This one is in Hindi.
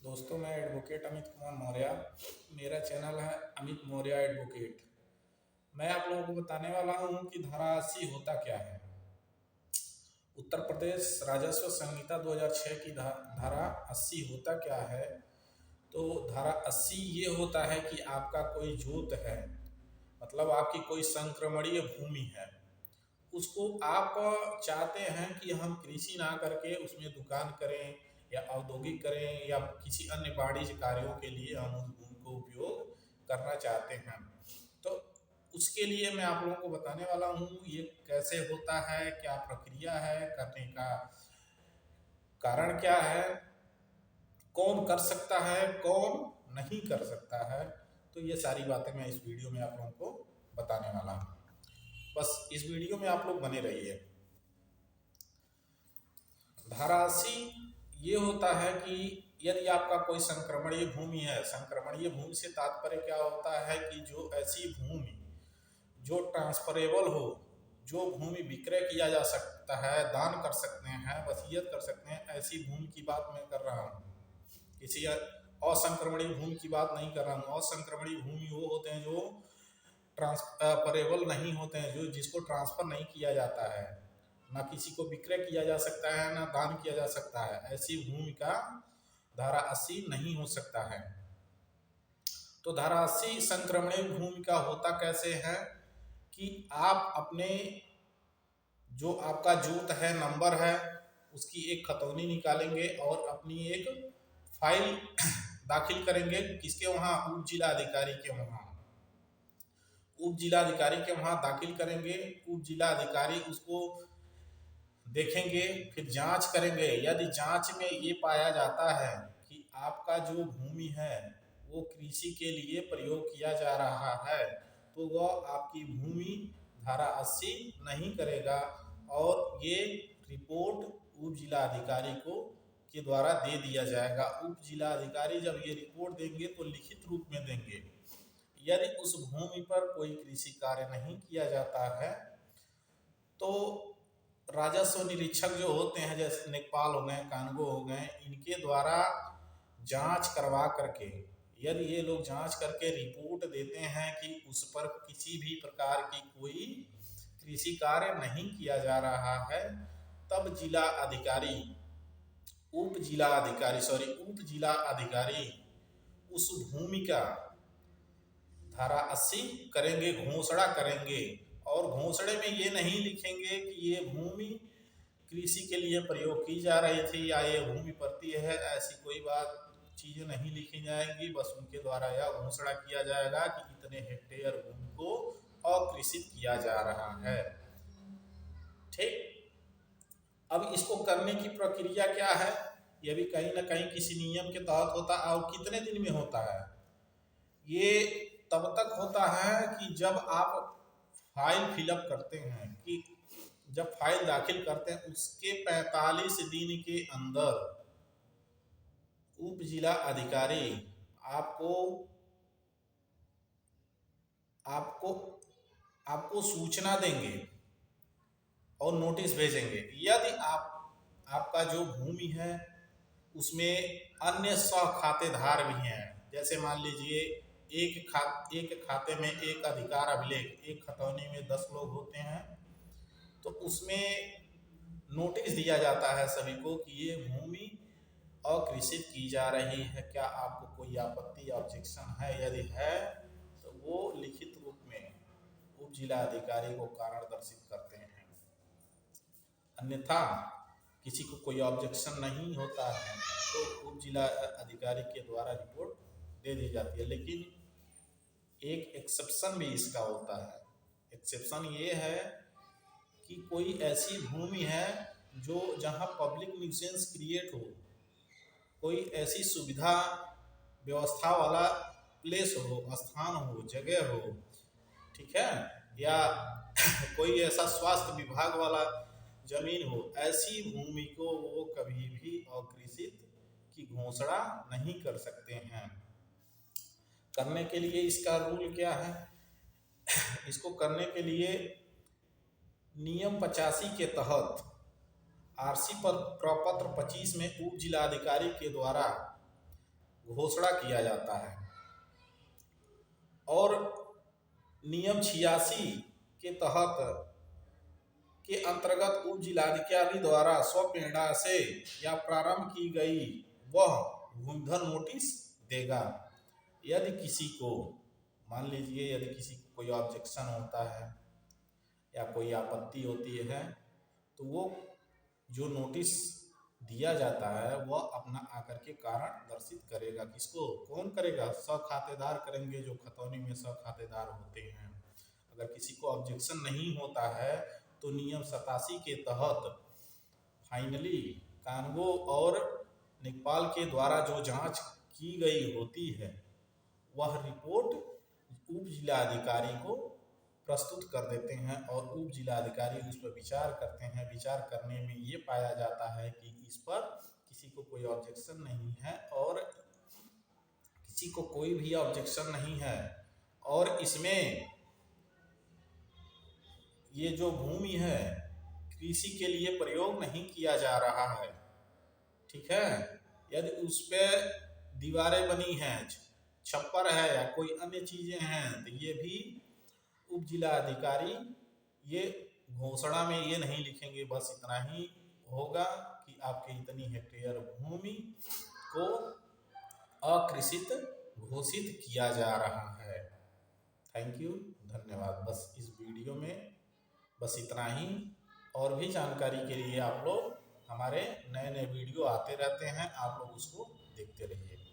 दोस्तों, मैं एडवोकेट अमित कुमार मौर्य। मेरा चैनल है अमित मौर्य एडवोकेट। मैं आप लोगों को बताने वाला हूँ कि धारा 80 होता क्या है। उत्तर प्रदेश राजस्व संहिता 2006 की धारा 80 होता क्या है। तो धारा 80 ये होता है कि आपका कोई जोत है, मतलब आपकी कोई संक्रमणीय भूमि है, उसको आप चाहते हैं कि हम कृषि ना करके उसमें दुकान करें या औद्योगिक करें या किसी अन्य वाणिज्य कार्यों के लिए हम उस भूमि को उपयोग करना चाहते हैं। तो उसके लिए मैं आप लोगों को बताने वाला हूँ ये कैसे होता है, क्या प्रक्रिया है, करने का कारण क्या है, कौन कर सकता है, कौन नहीं कर सकता है। तो ये सारी बातें मैं इस वीडियो में आप लोगों को बताने वाला हूँ। बस इस वीडियो में आप लोग बने रहिए। धारा 80 ये होता है कि यदि आपका कोई संक्रमणीय भूमि है, संक्रमणीय भूमि से तात्पर्य क्या होता है कि जो ऐसी भूमि जो ट्रांसफरेबल हो, जो भूमि विक्रय किया जा सकता है, दान कर सकते हैं, वसीयत कर सकते हैं, ऐसी भूमि की बात मैं कर रहा हूँ। किसी असंक्रमणीय भूमि की बात नहीं कर रहा हूँ। असंक्रमणीय भूमि वो होते हैं जो ट्रांसफरेबल नहीं होते हैं, जो जिसको ट्रांसफर नहीं किया जाता है, ना किसी को विक्रय किया जा सकता है, ना दान किया जा सकता है। ऐसी भूमि का धारा 80 नहीं हो सकता है। तो धारा 80 संक्रमणीय भूमि का होता कैसे है कि आप अपने जो आपका जोत है, नंबर है, उसकी एक खतौनी निकालेंगे और अपनी एक फाइल दाखिल करेंगे। किसके वहाँ? उप जिला अधिकारी के वहाँ। उप जिला अधिकारी के वहाँ दाखिल करेंगे। उप जिला अधिकारी उसको देखेंगे, फिर जांच करेंगे। यदि जांच में ये पाया जाता है कि आपका जो भूमि है वो कृषि के लिए प्रयोग किया जा रहा है, तो वह आपकी भूमि धारा 80 नहीं करेगा और ये रिपोर्ट उप जिला अधिकारी को के द्वारा दे दिया जाएगा। उप जिला अधिकारी जब ये रिपोर्ट देंगे तो लिखित रूप में देंगे। यदि उस भूमि पर कोई कृषि कार्य नहीं किया जाता है तो राजस्व निरीक्षक जो होते हैं, जैसे लेखपाल हो गए, कानूगो हो गए, इनके द्वारा जांच करवा करके, यदि ये लोग जांच करके रिपोर्ट देते हैं कि उस पर किसी भी प्रकार की कोई कृषि कार्य नहीं किया जा रहा है, तब जिला अधिकारी उप जिला अधिकारी उस भूमि का धारा 80 करेंगे, घोषणा करेंगे। और घोषणे में ये नहीं लिखेंगे कि ये भूमि कृषि के लिए प्रयोग की जा रही थी या ये भूमि पड़ती है, ऐसी कोई बात चीजें नहीं लिखी जाएंगी। बस उनके द्वारा यह घोषणा किया जाएगा कि इतने हेक्टेयर भूमि को अकृषित किया जा रहा है। ठीक। अब इसको करने की प्रक्रिया क्या है, यह भी कहीं ना कहीं किसी नियम के तहत होता है। और कितने दिन में होता है? ये तब तक होता है कि जब आप फाइल फिलअप करते हैं, कि जब फाइल दाखिल करते हैं उसके 45 दिन के अंदर उप जिला अधिकारी आपको आपको आपको सूचना देंगे और नोटिस भेजेंगे। यदि आपका जो भूमि है उसमें अन्य सह खातेदार भी हैं, जैसे मान लीजिए एक खाते में एक अधिकार अभिलेख, एक खतौनी में 10 लोग होते हैं, तो उसमें नोटिस दिया जाता है सभी को कि ये भूमि अकृषित की जा रही है, क्या आपको कोई आपत्ति ऑब्जेक्शन है? यदि है तो वो लिखित रूप में उप जिला अधिकारी को कारण दर्शित करते हैं। अन्यथा किसी को कोई ऑब्जेक्शन नहीं होता है तो उप जिला अधिकारी के द्वारा रिपोर्ट दे दी जाती है। लेकिन एक एक्सेप्शन भी इसका होता है। एक्सेप्शन ये है कि कोई ऐसी भूमि है जो जहाँ पब्लिक न्यूसेंस क्रिएट हो, कोई ऐसी सुविधा व्यवस्था वाला प्लेस हो, स्थान हो, जगह हो, ठीक है, या कोई ऐसा स्वास्थ्य विभाग वाला जमीन हो, ऐसी भूमि को वो कभी भी अकृषित की घोषणा नहीं कर सकते हैं। करने के लिए इसका रूल क्या है? इसको करने के लिए नियम 85 के तहत आरसी पर प्रपत्र 25 में उप जिलाधिकारी के द्वारा घोषणा किया जाता है। और नियम 86 के तहत के अंतर्गत उप जिलाधिकारी द्वारा स्वप्रेरणा से या प्रारंभ की गई वह भूमिधर नोटिस देगा। यदि किसी को, मान लीजिए यदि किसी को कोई ऑब्जेक्शन होता है या कोई आपत्ति होती है, तो वो जो नोटिस दिया जाता है वह अपना आकर के कारण दर्शित करेगा। किसको, कौन करेगा? सखातेदार करेंगे, जो खतौनी में सखातेदार होते हैं। अगर किसी को ऑब्जेक्शन नहीं होता है तो नियम 87 के तहत फाइनली कानगो और लेखपाल के द्वारा जो जांच की गई होती है वह रिपोर्ट उप जिलाधिकारी को प्रस्तुत कर देते हैं और उप जिलाधिकारी उस पर विचार करते हैं। विचार करने में ये पाया जाता है कि इस पर किसी को कोई ऑब्जेक्शन नहीं है और किसी को कोई भी ऑब्जेक्शन नहीं है और इसमें ये जो भूमि है कृषि के लिए प्रयोग नहीं किया जा रहा है, ठीक है। यदि उस पे दीवारें बनी हैं, छप्पर है या कोई अन्य चीजें हैं तो ये भी उप जिलाधिकारी ये घोषणा में ये नहीं लिखेंगे, बस इतना ही होगा कि आपकी इतनी हेक्टेयर भूमि को अकृषित घोषित किया जा रहा है। थैंक यू, धन्यवाद। बस इस वीडियो में बस इतना ही। और भी जानकारी के लिए आप लोग, हमारे नए नए वीडियो आते रहते हैं, आप लोग उसको देखते रहिए।